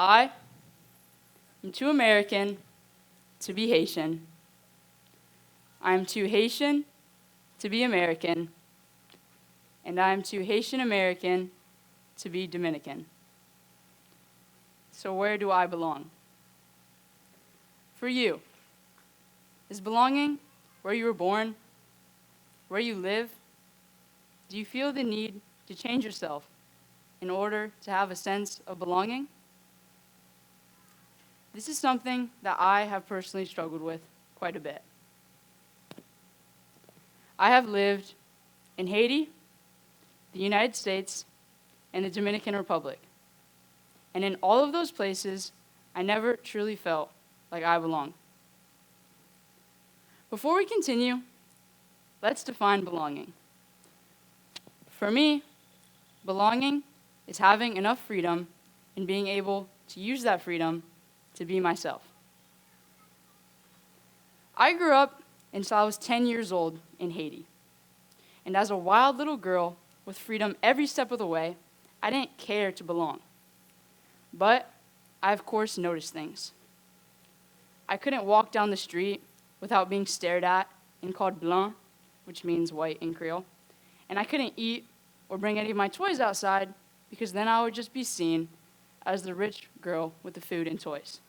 I am too American to be Haitian. I am too Haitian to be American. And I am too Haitian American to be Dominican. So where do I belong? For you, is belonging where you were born, where you live? Do you feel the need to change yourself in order to have a sense of belonging? This is something that I have personally struggled with quite a bit. I have lived in Haiti, the United States, and the Dominican Republic. And in all of those places, I never truly felt like I belonged. Before we continue, let's define belonging. For me, belonging is having enough freedom and being able to use that freedom to be myself. I grew up until I was 10 years old in Haiti. And as a wild little girl with freedom every step of the way, I didn't care to belong. But I, of course, noticed things. I couldn't walk down the street without being stared at and called blanc, which means white in Creole. And I couldn't eat or bring any of my toys outside because then I would just be seen as the rich girl with the food and toys.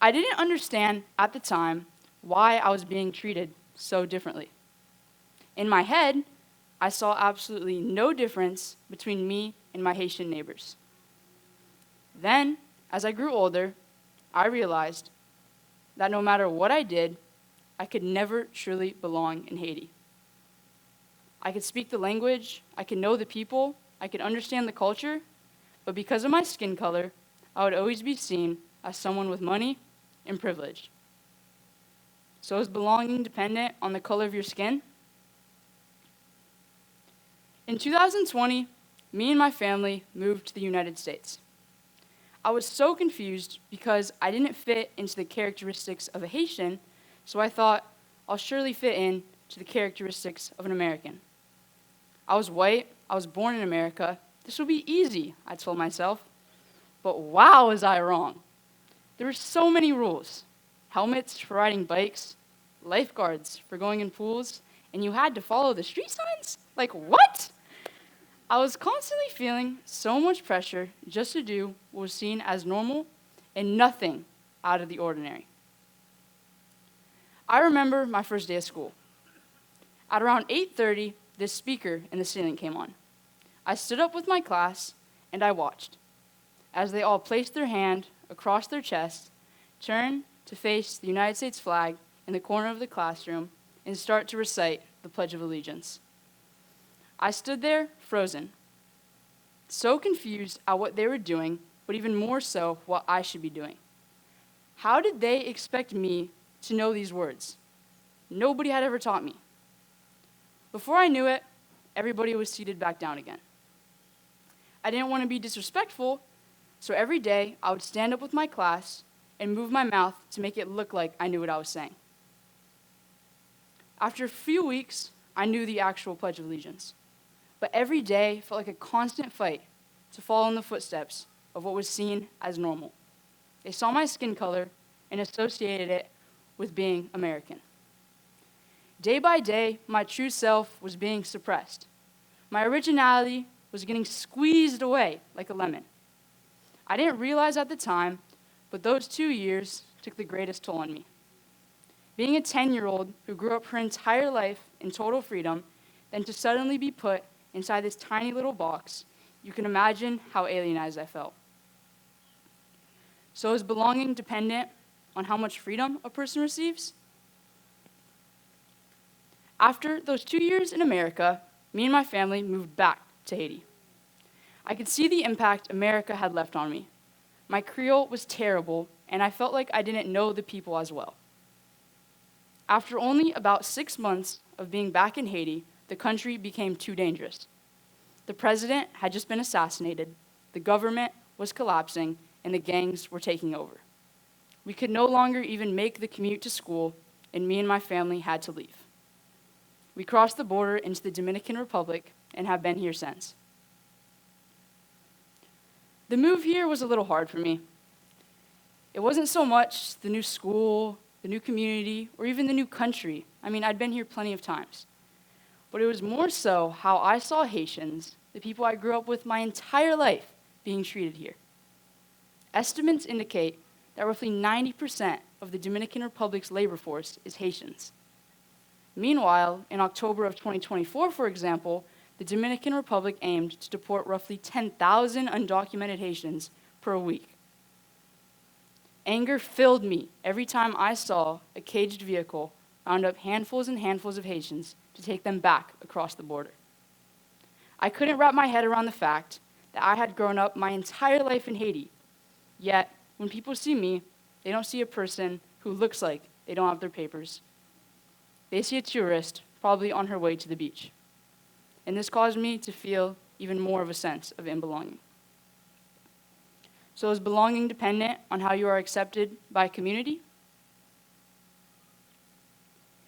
I didn't understand at the time why I was being treated so differently. In my head, I saw absolutely no difference between me and my Haitian neighbors. Then, as I grew older, I realized that no matter what I did, I could never truly belong in Haiti. I could speak the language, I could know the people, I could understand the culture, but because of my skin color, I would always be seen as someone with money and privilege. So is belonging dependent on the color of your skin? In 2020, me and my family moved to the United States. I was so confused because I didn't fit into the characteristics of a Haitian, so I thought I'll surely fit in to the characteristics of an American. I was white, I was born in America. This will be easy, I told myself. But wow, was I wrong. There were so many rules. Helmets for riding bikes, lifeguards for going in pools, and you had to follow the street signs? Like, what? I was constantly feeling so much pressure just to do what was seen as normal and nothing out of the ordinary. I remember my first day of school. At around 8:30, this speaker in the ceiling came on. I stood up with my class, and I watched as they all placed their hand across their chest, turn to face the United States flag in the corner of the classroom, and start to recite the Pledge of Allegiance. I stood there, frozen, so confused at what they were doing, but even more so what I should be doing. How did they expect me to know these words? Nobody had ever taught me. Before I knew it, everybody was seated back down again. I didn't want to be disrespectful, so every day I would stand up with my class and move my mouth to make it look like I knew what I was saying. After a few weeks, I knew the actual Pledge of Allegiance. But every day felt like a constant fight to follow in the footsteps of what was seen as normal. They saw my skin color and associated it with being American. Day by day, my true self was being suppressed. My originality was getting squeezed away like a lemon. I didn't realize at the time, but those 2 years took the greatest toll on me. Being a 10-year-old who grew up her entire life in total freedom, then to suddenly be put inside this tiny little box, you can imagine how alienized I felt. So is belonging dependent on how much freedom a person receives? After those 2 years in America, me and my family moved back to Haiti. I could see the impact America had left on me. My Creole was terrible, and I felt like I didn't know the people as well. After only about 6 months of being back in Haiti, the country became too dangerous. The president had just been assassinated, the government was collapsing, and the gangs were taking over. We could no longer even make the commute to school, and me and my family had to leave. We crossed the border into the Dominican Republic and have been here since. The move here was a little hard for me. It wasn't so much the new school, the new community, or even the new country. I mean, I'd been here plenty of times. But it was more so how I saw Haitians, the people I grew up with my entire life, being treated here. Estimates indicate that roughly 90% of the Dominican Republic's labor force is Haitians. Meanwhile, in October of 2024, for example, the Dominican Republic aimed to deport roughly 10,000 undocumented Haitians per week. Anger filled me every time I saw a caged vehicle round up handfuls and handfuls of Haitians to take them back across the border. I couldn't wrap my head around the fact that I had grown up my entire life in Haiti, yet when people see me, they don't see a person who looks like they don't have their papers. They see a tourist probably on her way to the beach. And this caused me to feel even more of a sense of belonging. So is belonging dependent on how you are accepted by a community?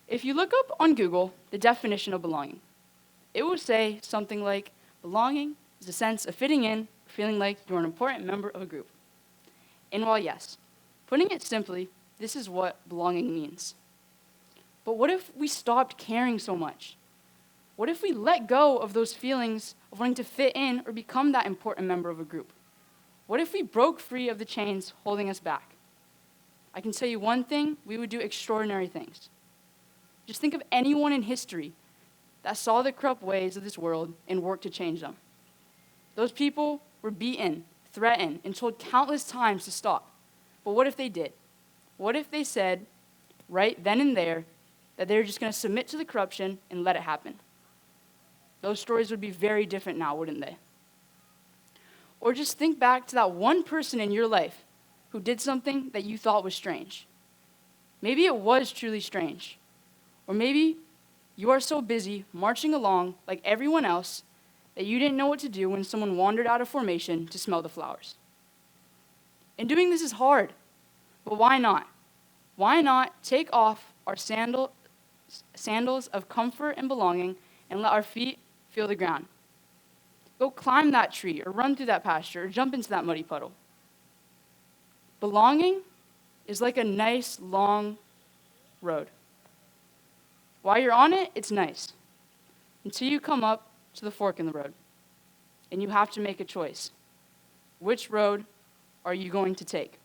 If you look up on Google the definition of belonging, it will say something like, belonging is a sense of fitting in, feeling like you're an important member of a group. And while yes, putting it simply, this is what belonging means. But what if we stopped caring so much? What if we let go of those feelings of wanting to fit in or become that important member of a group? What if we broke free of the chains holding us back? I can tell you one thing, we would do extraordinary things. Just think of anyone in history that saw the corrupt ways of this world and worked to change them. Those people were beaten, threatened, and told countless times to stop. But what if they did? What if they said, right then and there, that they were just going to submit to the corruption and let it happen? Those stories would be very different now, wouldn't they? Or just think back to that one person in your life who did something that you thought was strange. Maybe it was truly strange. Or maybe you are so busy marching along like everyone else that you didn't know what to do when someone wandered out of formation to smell the flowers. And doing this is hard, but why not? Why not take off our sandals of comfort and belonging and let our feet feel the ground? Go climb that tree or run through that pasture or jump into that muddy puddle. Belonging is like a nice long road. While you're on it, it's nice. Until you come up to the fork in the road and you have to make a choice. Which road are you going to take?